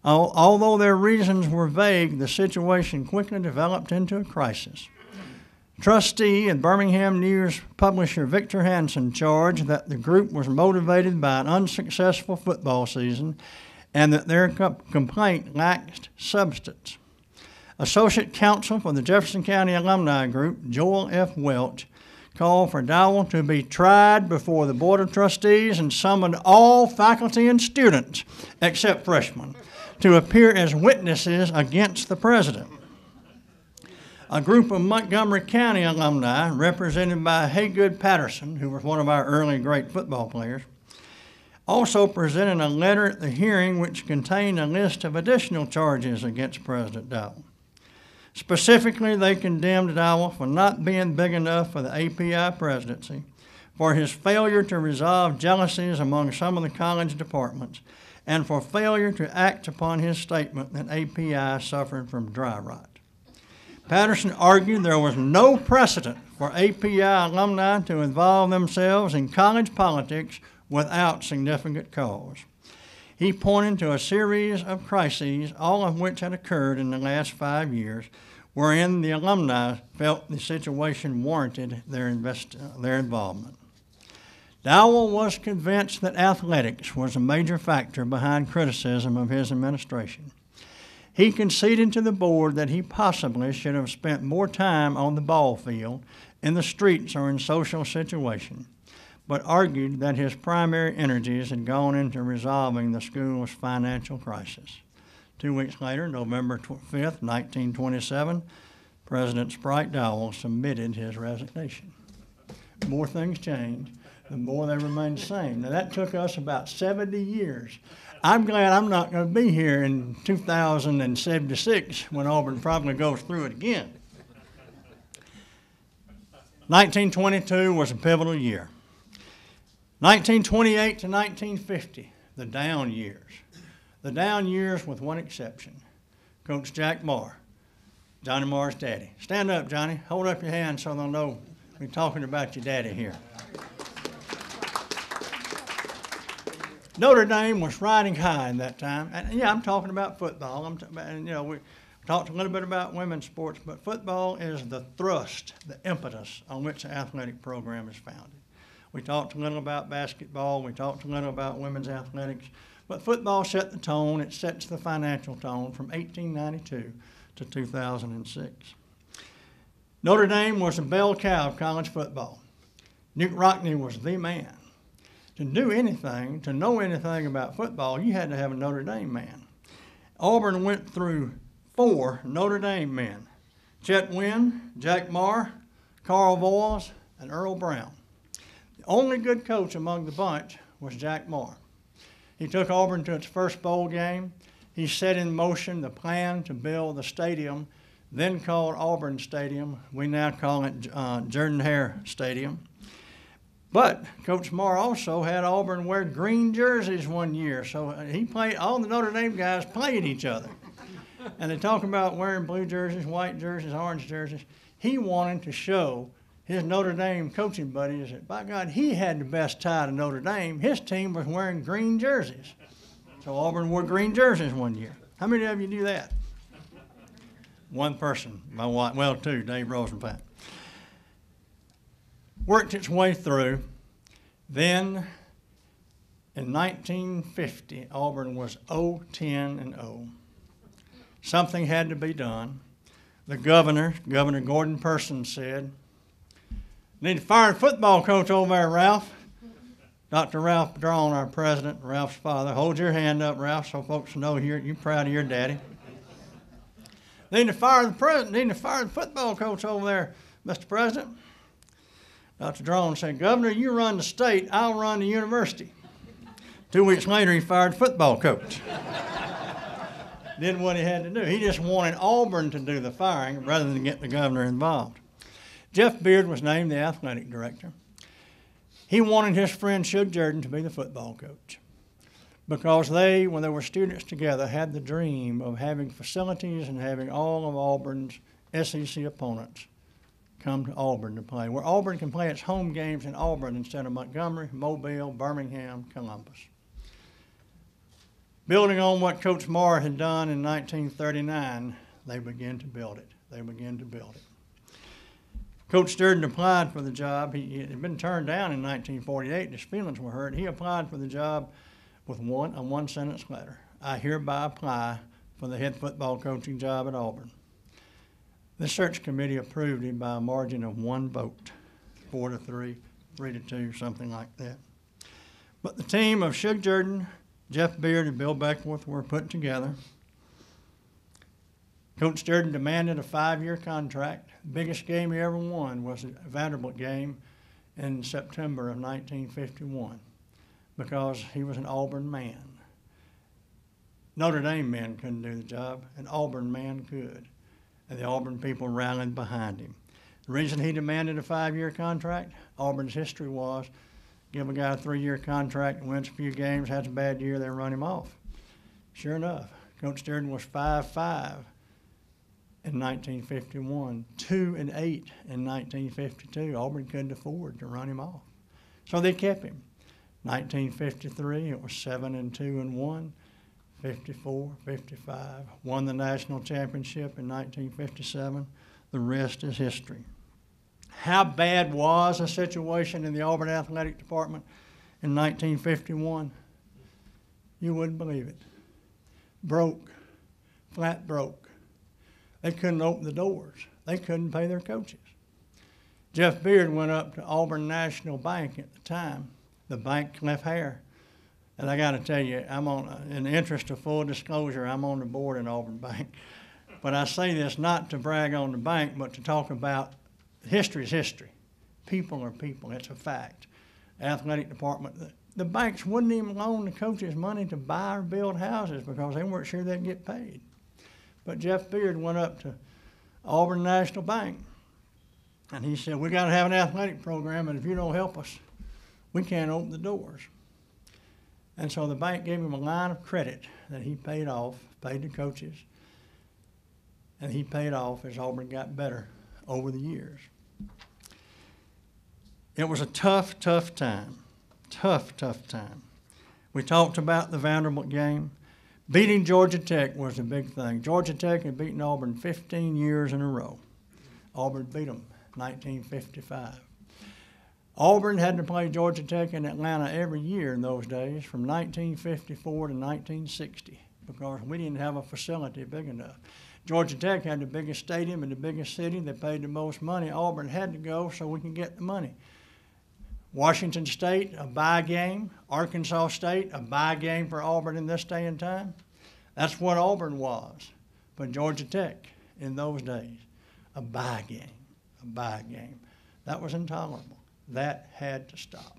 Although their reasons were vague, the situation quickly developed into a crisis. Trustee and Birmingham News publisher Victor Hansen charged that the group was motivated by an unsuccessful football season and that their complaint lacked substance. Associate counsel for the Jefferson County Alumni Group, Joel F. Welch, called for Dowell to be tried before the Board of Trustees and summoned all faculty and students, except freshmen, to appear as witnesses against the president. A group of Montgomery County alumni, represented by Haygood Patterson, who was one of our early great football players, also presented a letter at the hearing which contained a list of additional charges against President Dowell. Specifically, they condemned Dowell for not being big enough for the API presidency, for his failure to resolve jealousies among some of the college departments, and for failure to act upon his statement that API suffered from dry rot. Patterson argued there was no precedent for API alumni to involve themselves in college politics without significant cause. He pointed to a series of crises, all of which had occurred in the last 5 years, wherein the alumni felt the situation warranted their involvement. Dowell was convinced that athletics was a major factor behind criticism of his administration. He conceded to the board that he possibly should have spent more time on the ball field, in the streets, or in social situations, but argued that his primary energies had gone into resolving the school's financial crisis. 2 weeks later, November 5th, 1927, President Sprite Dowell submitted his resignation. The more things changed, the more they remained the same. Now, that took us about 70 years. I'm glad I'm not going to be here in 2076 when Auburn probably goes through it again. 1922 was a pivotal year. 1928 to 1950, the down years. The down years with one exception. Coach Jack Marr, Johnny Marr's daddy. Stand up, Johnny. Hold up your hand so they'll know we're talking about your daddy here. Notre Dame was riding high in that time. And yeah, I'm talking about football. We talked a little bit about women's sports, but football is the thrust, the impetus on which the athletic program is founded. We talked a little about basketball. We talked a little about women's athletics. But football set the tone. It sets the financial tone from 1892 to 2006. Notre Dame was a bell cow of college football. Newt Rockne was the man. To do anything, to know anything about football, you had to have a Notre Dame man. Auburn went through 4 Notre Dame men: Chet Wynn, Jack Marr, Carl Voyles, and Earl Brown. The only good coach among the bunch was Jack Marr. He took Auburn to its first bowl game. He set in motion the plan to build the stadium, then called Auburn Stadium. We now call it Jordan-Hare Stadium. But Coach Marr also had Auburn wear green jerseys one year, so he played. All the Notre Dame guys played each other. And they talk about wearing blue jerseys, white jerseys, orange jerseys. He wanted to show his Notre Dame coaching buddies that, by God, he had the best tie to Notre Dame. His team was wearing green jerseys. So Auburn wore green jerseys one year. How many of you do that? One person, my wife, well, 2, Dave Rosenblatt. Worked its way through. Then, in 1950, Auburn was 0-10-0. Something had to be done. The Governor Gordon Person, said, "Need to fire the football coach over there, Ralph." Dr. Ralph Draughon, our president, Ralph's father. Hold your hand up, Ralph, so folks know you're proud of your daddy. Need to fire the football coach over there, Mr. President. Dr. Draughon said, "Governor, you run the state, I'll run the university." 2 weeks later, he fired the football coach. Did what he had to do. He just wanted Auburn to do the firing rather than get the governor involved. Jeff Beard was named the athletic director. He wanted his friend Shug Jordan to be the football coach because they, when they were students together, had the dream of having facilities and having all of Auburn's SEC opponents come to Auburn to play, where Auburn can play its home games in Auburn instead of Montgomery, Mobile, Birmingham, Columbus. Building on what Coach Marr had done in 1939, they began to build it. Coach Jordan applied for the job. He had been turned down in 1948. His feelings were hurt. He applied for the job with a one-sentence letter. "I hereby apply for the head football coaching job at Auburn." The search committee approved him by a margin of 1 vote, 4-3, 3-2, something like that. But the team of Shug Jordan, Jeff Beard, and Bill Beckworth were put together. Coach Jordan demanded a 5-year contract. The biggest game he ever won was the Vanderbilt game in September of 1951 because he was an Auburn man. Notre Dame men couldn't do the job, an Auburn man could. And the Auburn people rallied behind him. The reason he demanded a 5-year contract, Auburn's history was, give a guy a 3-year contract, wins a few games, has a bad year, they run him off. Sure enough, Coach Jordan was 5-5 in 1951, 2-8 in 1952. Auburn couldn't afford to run him off. So they kept him. 1953, it was 7-2-1. 54, 55, won the national championship in 1957. The rest is history. How bad was the situation in the Auburn Athletic Department in 1951? You wouldn't believe it. Broke, flat broke. They couldn't open the doors. They couldn't pay their coaches. Jeff Beard went up to Auburn National Bank at the time, the bank left Hare. And I got to tell you, in the interest of full disclosure, I'm on the board in Auburn Bank. But I say this not to brag on the bank, but to talk about history is history. People are people. It's a fact. Athletic department, the banks wouldn't even loan the coaches money to buy or build houses because they weren't sure they'd get paid. But Jeff Beard went up to Auburn National Bank, and he said, we got to have an athletic program, and if you don't help us, we can't open the doors. And so the bank gave him a line of credit that he paid off, paid the coaches, and he paid off as Auburn got better over the years. It was a tough, tough time. Tough, tough time. We talked about the Vanderbilt game. Beating Georgia Tech was a big thing. Georgia Tech had beaten Auburn 15 years in a row. Auburn beat them 1955. Auburn had to play Georgia Tech in Atlanta every year in those days from 1954 to 1960 because we didn't have a facility big enough. Georgia Tech had the biggest stadium in the biggest city. They paid the most money. Auburn had to go so we could get the money. Washington State, a bye game. Arkansas State, a bye game for Auburn in this day and time. That's what Auburn was. But Georgia Tech, in those days, a bye game, a bye game. That was intolerable. That had to stop.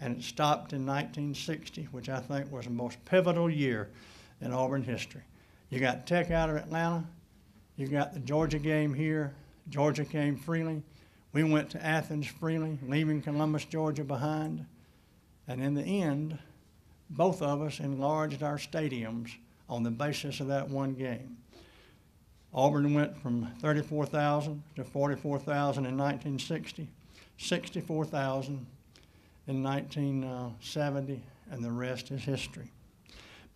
And it stopped in 1960, which I think was the most pivotal year in Auburn history. You got Tech out of Atlanta. You got the Georgia game here. Georgia came freely. We went to Athens freely, leaving Columbus, Georgia behind. And in the end, both of us enlarged our stadiums on the basis of that one game. Auburn went from 34,000 to 44,000 in 1960, 64,000 in 1970, and the rest is history.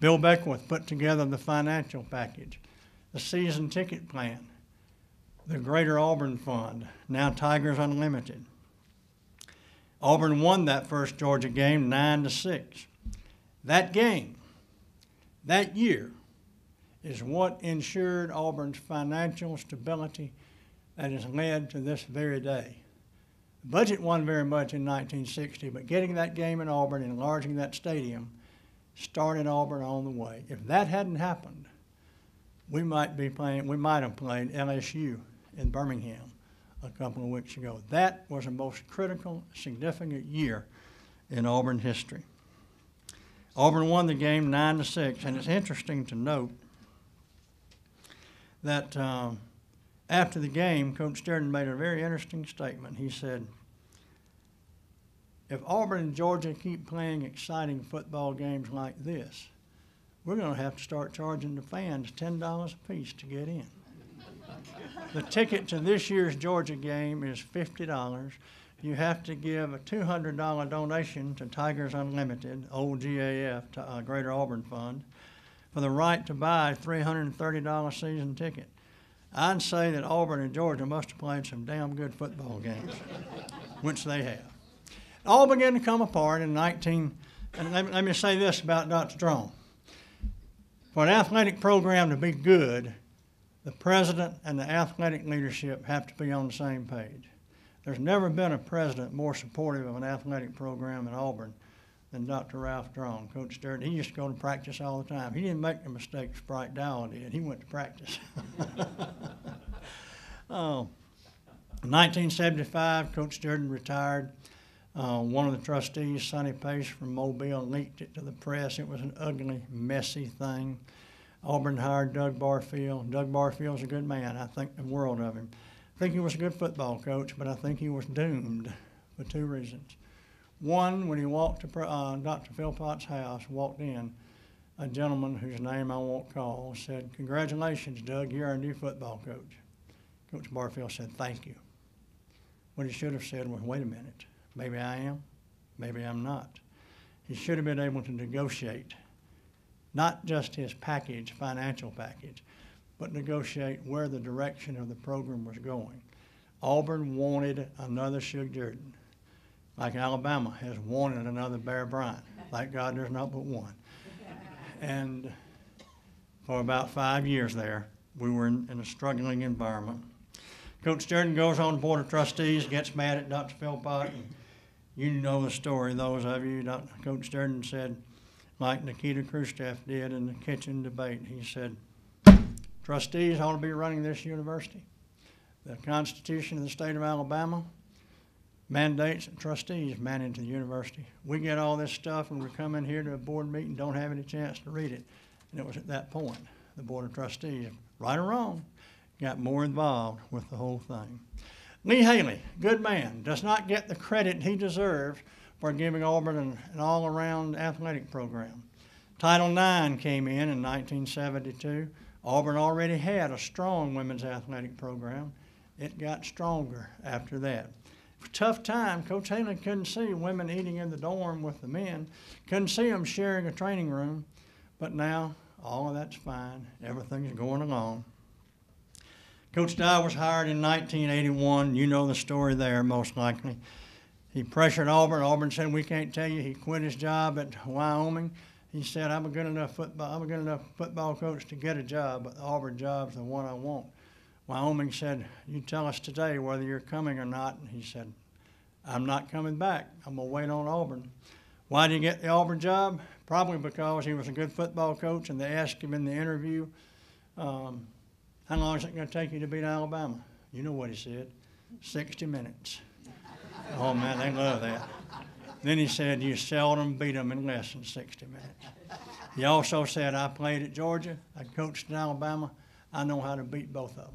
Bill Beckwith put together the financial package, the season ticket plan, the Greater Auburn Fund, now Tigers Unlimited. Auburn won that first Georgia game 9-6. That game, that year, is what ensured Auburn's financial stability that has led to this very day. The budget wasn't very much in 1960, but getting that game in Auburn and enlarging that stadium started Auburn on the way. If that hadn't happened, we might have played LSU in Birmingham a couple of weeks ago. That was the most critical, significant year in Auburn history. Auburn won the game 9-6, and it's interesting to note that after the game, Coach Sheridan made a very interesting statement. He said, if Auburn and Georgia keep playing exciting football games like this, we're going to have to start charging the fans $10 a piece to get in. The ticket to this year's Georgia game is $50. You have to give a $200 donation to Tigers Unlimited, old GAF, Greater Auburn Fund, for the right to buy a $330 season ticket. I'd say that Auburn and Georgia must have played some damn good football games, which they have. It all began to come apart in and let me say this about Dr. Draughon. For an athletic program to be good, the president and the athletic leadership have to be on the same page. There's never been a president more supportive of an athletic program in Auburn than Dr. Ralph Draughon, Coach Sheridan. He used to go to practice all the time. He didn't make the mistakes Bright Dowell did. He went to practice. In 1975, Coach Sheridan retired. One of the trustees, Sonny Pace from Mobile, leaked it to the press. It was an ugly, messy thing. Auburn hired Doug Barfield. Doug Barfield's a good man. I think the world of him. I think he was a good football coach, but I think he was doomed for two reasons. One, when he walked to Dr. Philpott's house, walked in, a gentleman whose name I won't call said, "Congratulations, Doug, you're our new football coach." Coach Barfield said, "Thank you." What he should have said was, "Wait a minute, maybe I am, maybe I'm not." He should have been able to negotiate, not just his package, financial package, but negotiate where the direction of the program was going. Auburn wanted another Shug Jordan, like Alabama has wanted another Bear Bryant. Thank God there's not but one. And for about 5 years there. We were in a struggling environment. Coach Durden goes on the Board of Trustees, gets mad at Dr. Philpott. You know the story, those of you. Coach Durden said, like Nikita Khrushchev did in the kitchen debate, he said, trustees ought to be running this university. The Constitution of the state of Alabama mandates that trustees manage the university. We get all this stuff and we come in here to a board meeting, don't have any chance to read it. And it was at that point the Board of Trustees, right or wrong, got more involved with the whole thing. Lee Haley, good man, does not get the credit he deserves for giving Auburn an all-around athletic program. Title IX came in 1972. Auburn already had a strong women's athletic program. It got stronger after that. For a tough time, Coach Haley couldn't see women eating in the dorm with the men, couldn't see them sharing a training room, but now all of that's fine. Everything's going along. Coach Dye was hired in 1981. You know the story there, most likely. He pressured Auburn. Auburn said, we can't tell you. He quit his job at Wyoming. He said, I'm a good enough football coach to get a job, but the Auburn job's the one I want. Wyoming said, you tell us today whether you're coming or not. And he said, I'm not coming back. I'm going to wait on Auburn. Why did he get the Auburn job? Probably because he was a good football coach, and they asked him in the interview, how long is it going to take you to beat Alabama? You know what he said, 60 minutes. Oh, man, they love that. Then he said, you seldom beat them in less than 60 minutes. He also said, I played at Georgia, I coached in Alabama, I know how to beat both of them.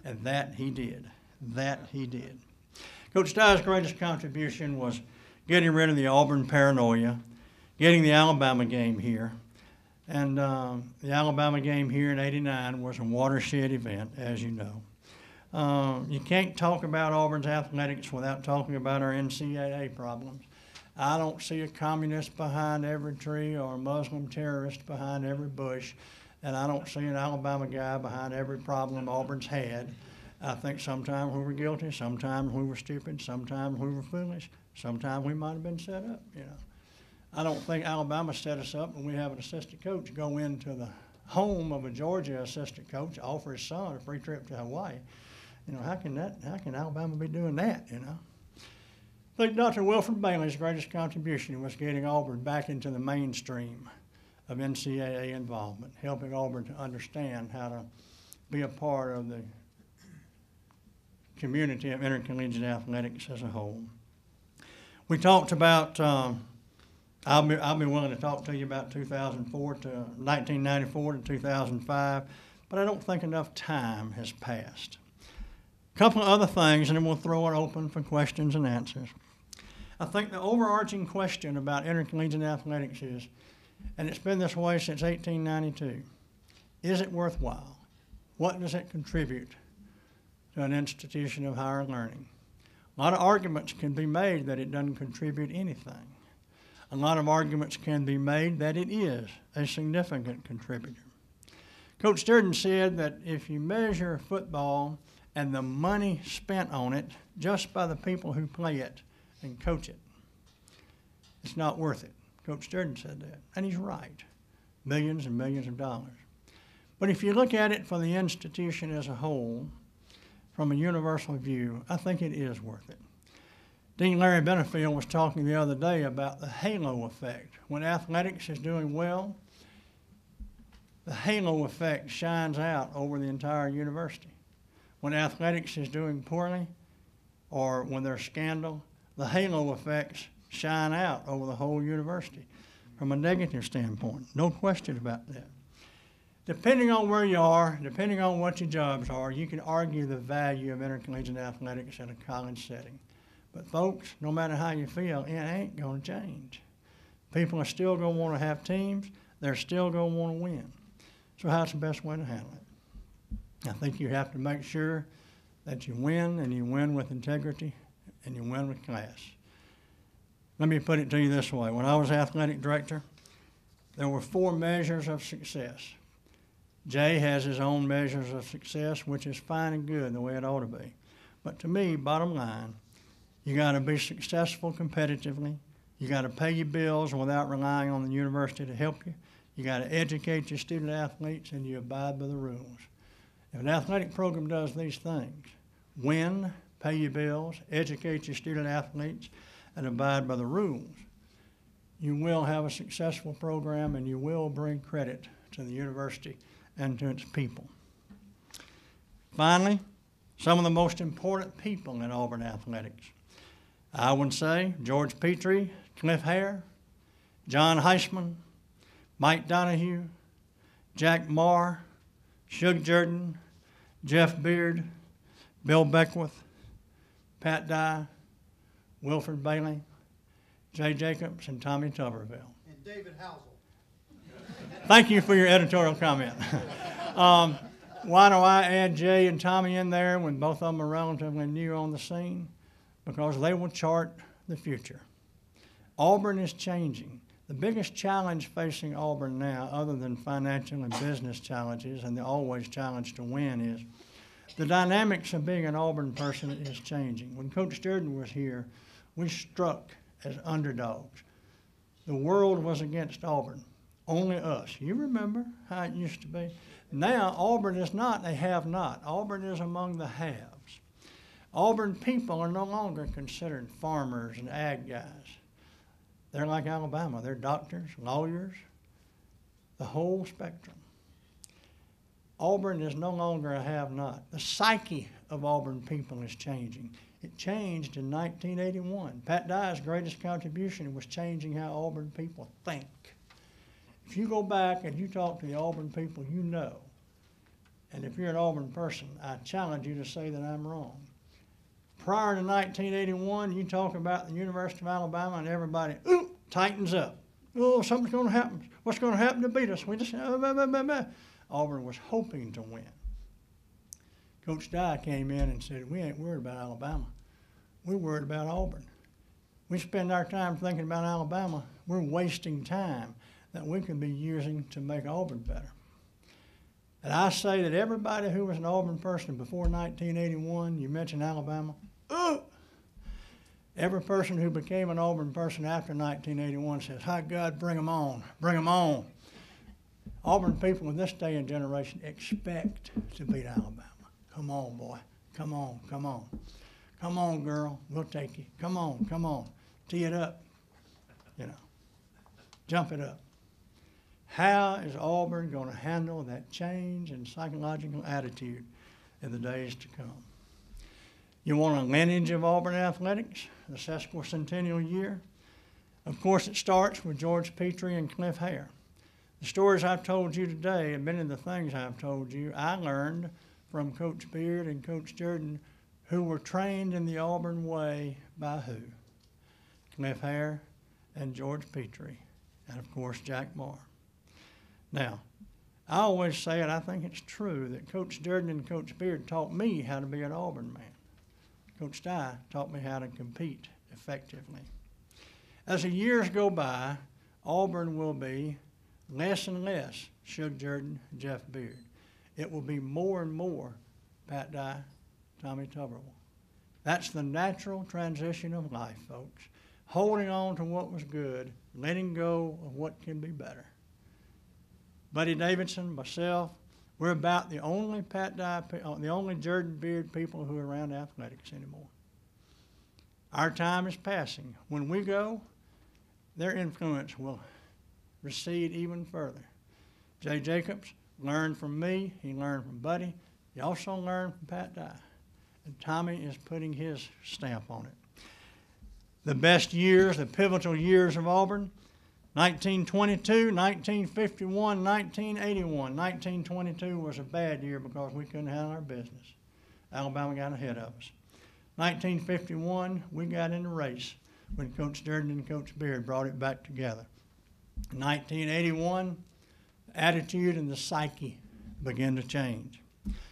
And that he did. That he did. Coach Dye's greatest contribution was getting rid of the Auburn paranoia, getting the Alabama game here. And the Alabama game here in '89 was a watershed event, as you know. You can't talk about Auburn's athletics without talking about our NCAA problems. I don't see a communist behind every tree or a Muslim terrorist behind every bush, and I don't see an Alabama guy behind every problem Auburn's had. I think sometimes we were guilty, sometimes we were stupid, sometimes we were foolish, sometimes we might have been set up, you know. I don't think Alabama set us up when we have an assistant coach go into the home of a Georgia assistant coach, offer his son a free trip to Hawaii. You know, how can Alabama be doing that, you know? I think Dr. Wilfred Bailey's greatest contribution was getting Auburn back into the mainstream of NCAA involvement, helping Auburn to understand how to be a part of the community of intercollegiate athletics as a whole. We talked about, I'll be willing to talk to you about 1994 to 2005, but I don't think enough time has passed. A couple of other things, and then we'll throw it open for questions and answers. I think the overarching question about intercollegiate athletics is, and it's been this way since 1892, is it worthwhile? What does it contribute to an institution of higher learning? A lot of arguments can be made that it doesn't contribute anything. A lot of arguments can be made that it is a significant contributor. Coach Durden said that if you measure football and the money spent on it just by the people who play it and coach it, it's not worth it. Coach Durden said that, and he's right. Millions and millions of dollars. But if you look at it for the institution as a whole, from a universal view, I think it is worth it. Dean Larry Benefield was talking the other day about the halo effect. When athletics is doing well, the halo effect shines out over the entire university. When athletics is doing poorly, or when there's scandal, the halo effects shine out over the whole university from a negative standpoint. No question about that. Depending on where you are, depending on what your jobs are, you can argue the value of intercollegiate athletics in a college setting. But folks, no matter how you feel, it ain't going to change. People are still going to want to have teams. They're still going to want to win. So how's the best way to handle it? I think you have to make sure that you win, and you win with integrity, and you win with class. Let me put it to you this way. When I was athletic director, there were 4 measures of success. Jay has his own measures of success, which is fine and good the way it ought to be. But to me, bottom line, you got to be successful competitively. You got to pay your bills without relying on the university to help you. You got to educate your student athletes, and you abide by the rules. If an athletic program does these things, win, pay your bills, educate your student athletes, and abide by the rules, you will have a successful program, and you will bring credit to the university and to its people. Finally, some of the most important people in Auburn athletics. I would say George Petrie, Cliff Hare, John Heisman, Mike Donahue, Jack Marr, Shug Jordan, Jeff Beard, Bill Beckwith, Pat Dye, Wilfred Bailey, Jay Jacobs, and Tommy Tuberville. And David Housel. Thank you for your editorial comment. Why do I add Jay and Tommy in there when both of them are relatively new on the scene? Because they will chart the future. Auburn is changing. The biggest challenge facing Auburn now, other than financial and business challenges, and the always challenge to win, is the dynamics of being an Auburn person is changing. When Coach Jordan was here, we struck as underdogs. The world was against Auburn, only us. You remember how it used to be? Now, Auburn is not a have-not. Auburn is among the haves. Auburn people are no longer considered farmers and ag guys. They're like Alabama. They're doctors, lawyers, the whole spectrum. Auburn is no longer a have-not. The psyche of Auburn people is changing. It changed in 1981. Pat Dye's greatest contribution was changing how Auburn people think. If you go back and you talk to the Auburn people, you know. And if you're an Auburn person, I challenge you to say that I'm wrong. Prior to 1981, you talk about the University of Alabama and everybody, ooh, tightens up. Oh, something's going to happen. What's going to happen to beat us? We just, Auburn was hoping to win. Coach Dye came in and said, we ain't worried about Alabama. We're worried about Auburn. We spend our time thinking about Alabama. We're wasting time that we could be using to make Auburn better. And I say that everybody who was an Auburn person before 1981, you mentioned Alabama, every person who became an Auburn person after 1981 says, hi, God, bring them on, bring them on. Auburn people in this day and generation expect to beat Alabama. Come on, boy, come on, come on. Come on, girl, we'll take you. Come on, tee it up, jump it up. How is Auburn going to handle that change in psychological attitude in the days to come? You want a lineage of Auburn athletics, the sesquicentennial year? Of course, it starts with George Petrie and Cliff Hare. The stories I've told you today and many of the things I've told you, I learned from Coach Beard and Coach Jordan, who were trained in the Auburn way by who? Cliff Hare and George Petrie, and of course, Jack Marr. Now, I always say it, I think it's true, that Coach Jordan and Coach Beard taught me how to be an Auburn man. Coach Dye taught me how to compete effectively. As the years go by, Auburn will be less and less Shug Jordan and Jeff Beard. It will be more and more Pat Dye, Tommy Tuberville. That's the natural transition of life, folks. Holding on to what was good, letting go of what can be better. Buddy Davidson, myself, we're about the only Pat Dye, the only Jordan Beard people who are around athletics anymore. Our time is passing. When we go, their influence will recede even further. Jay Jacobs learned from me. He learned from Buddy. He also learned from Pat Dye. And Tommy is putting his stamp on it. The best years, the pivotal years of Auburn, 1922, 1951, 1981. 1922 was a bad year because we couldn't handle our business. Alabama got ahead of us. 1951, we got in the race when Coach Jordan and Coach Beard brought it back together. 1981, the attitude and the psyche began to change.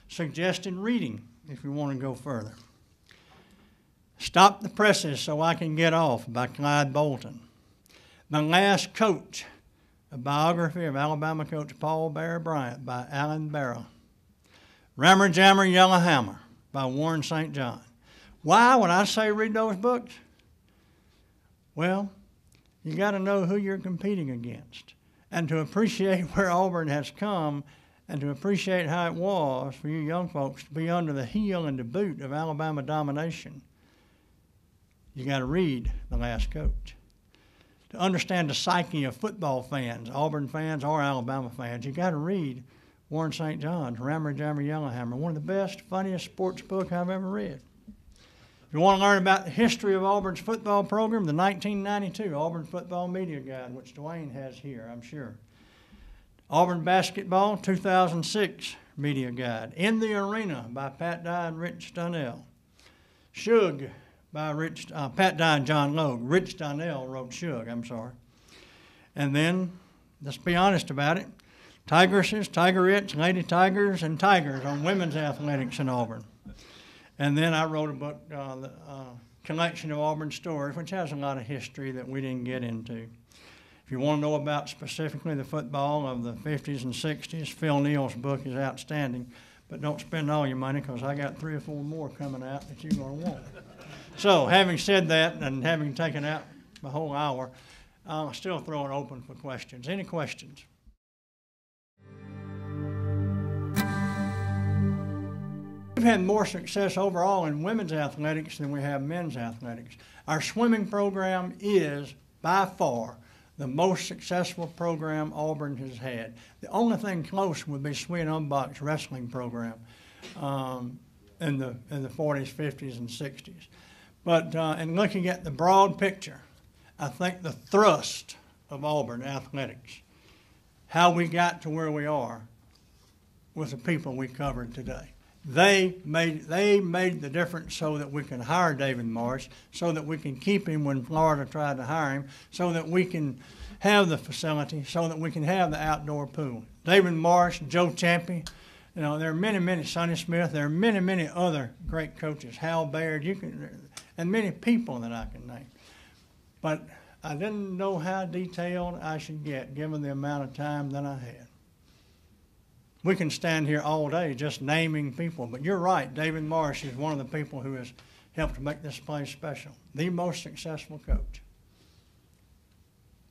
Suggested reading, if you want to go further. Stop the Presses So I Can Get Off by Clyde Bolton. The Last Coach, a biography of Alabama coach Paul Bear Bryant by Alan Barrow. Rammer Jammer Yellowhammer by Warren St. John. Why would I say read those books? Well, you got to know who you're competing against. and to appreciate where Auburn has come and to appreciate how it was for you young folks to be under the heel and the boot of Alabama domination, you got to read The Last Coach. To understand the psyche of football fans, Auburn fans or Alabama fans, you got to read Warren St. John's Rammer Jammer Yellowhammer, one of the best, funniest sports book I've ever read. If you want to learn about the history of Auburn's football program, the 1992 Auburn Football Media Guide, which Dwayne has here, I'm sure. Auburn Basketball 2006 Media Guide. In the Arena by Pat Dye and Rich Donnell. Shug by Pat Dye and John Logue. Rich Donnell wrote Shug, I'm sorry. And then, let's be honest about it, Tigresses, Tigerettes, Lady Tigers, and Tigers on women's athletics in Auburn. And then I wrote a book, the Collection of Auburn Stories, which has a lot of history that we didn't get into. If you want to know about specifically the football of the 50s and 60s, Phil Neal's book is outstanding. But don't spend all your money, because I got 3 or 4 more coming out that you're going to want. So having said that and having taken out the whole hour, I'll still throw it open for questions. Any questions? We've had more success overall in women's athletics than we have men's athletics. Our swimming program is, by far, the most successful program Auburn has had. The only thing close would be Sweden Umbach's wrestling program in the 40s, 50s, and 60s. But in looking at the broad picture, I think the thrust of Auburn athletics, how we got to where we are, was the people we covered today. They made the difference so that we can hire David Marsh, so that we can keep him when Florida tried to hire him, so that we can have the facility, so that we can have the outdoor pool. David Marsh, Joe Champy, you know, there are many, Sonny Smith, there are many other great coaches, Hal Baird, and many people that I can name. But I didn't know how detailed I should get given the amount of time that I had. We can stand here all day just naming people, but you're right, David Marsh is one of the people who has helped make this place special, the most successful coach.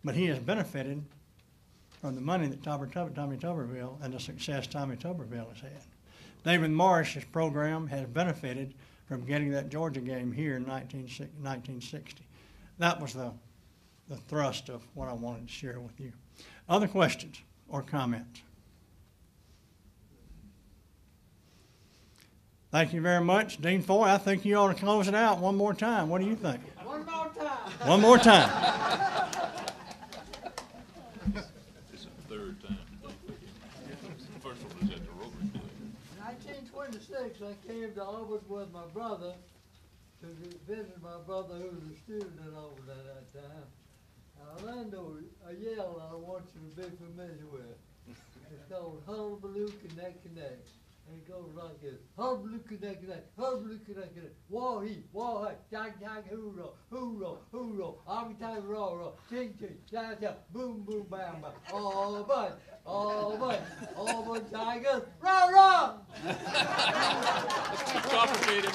But he has benefited from the money that Tommy Tuberville and the success Tommy Tuberville has had. David Marsh's program has benefited from getting that Georgia game here in 1960. That was the thrust of what I wanted to share with you. Other questions or comments? Thank you very much. Dean Foy, I think you ought to close it out one more time. What do you think? One more time. One more time. It's the third time. First one was at the Rotary Club. In 1926, I came to Auburn with my brother to visit my brother who was a student at Auburn at that time. Orlando, a yell I want you to be familiar with. It's called Hullabaloo Connect Connect. And it goes like this. Hullabaloo Connect Connect, Hullabaloo Connect Connect. Wah-hee, wah-hee, tag, hoorah, hoorah, hoorah, army time, rah, ching, ching, cha, cha, boom, boom, bam, bam. Auburn, Auburn Tigers, rah, rah! It's too complicated.